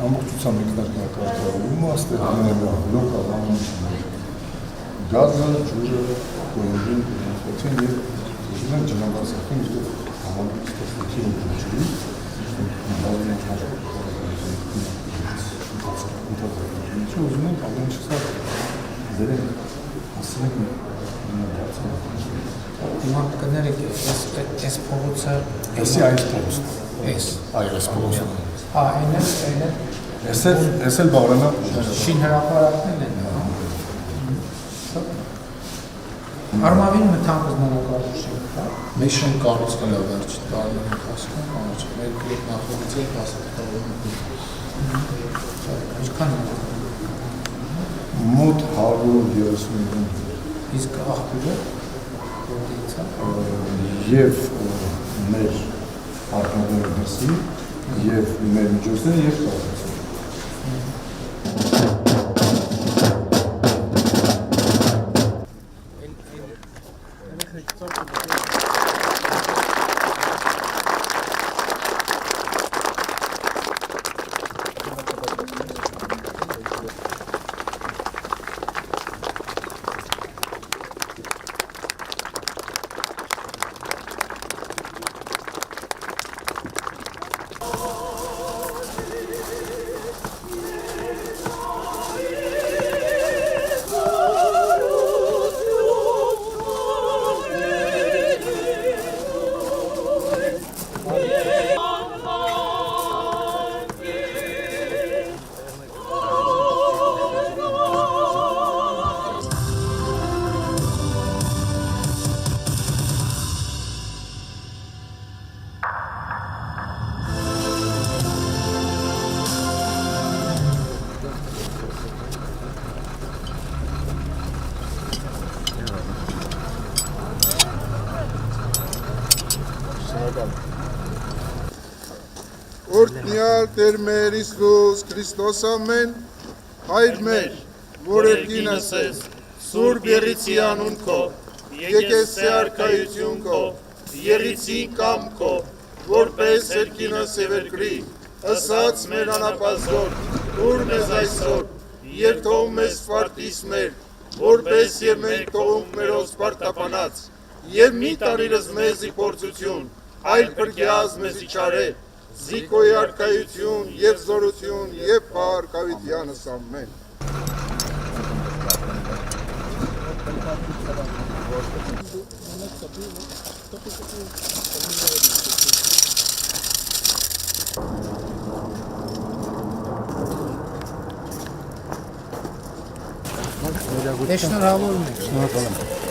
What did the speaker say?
ամբողջությամբ ինքնակարգավորումը ստեղծել լոկալ անուններ գազը, ջուրը, կոյորին, կոյորին և ուզում են ճնագազախին իրով համալուտ ստեղծություն ջուրի ուզում ենք ամեն չսա ձեր են ասենք Հիմա կներեք, այս փողոցը Էսի այս փողոցն Էս այս փողոցն այն է Ես էլ բավարանա շին հրապարակն են Արմավին մտանք զնարակարուշենք, հա? Մեր շեն կառուցվել է վերջին տարիների ընթացքում, մեր նախորդից է հասարակական Ինչքան է մոտ 130 Իսկ աղբյուրը որտեղից է և մեր արտադրողների դրսի և մեր միջոցները և կառուցվածքը Օրհնյալ Տեր մեր Հիսուս Քրիստոս ամեն, Հայր մեր, որ երկինս ես, Սուրբ եղիցի անուն քո, եկես է արքայություն քո, եղիցի կամ քո, որպես երկինս և երկրի, ըսած մեր անապազոր, ուր մեզ այսօր, և թող մեզ սպարտիս մեր, որպես և մենք թողունք մերոս սպարտապանած, և մի տանիրս մեզի փորձություն, այլ փրկյազ մեզի չարե, Զիկոյի արքայություն և զորություն և փառքավիտյանս ամեն։ Շնորհավորում ենք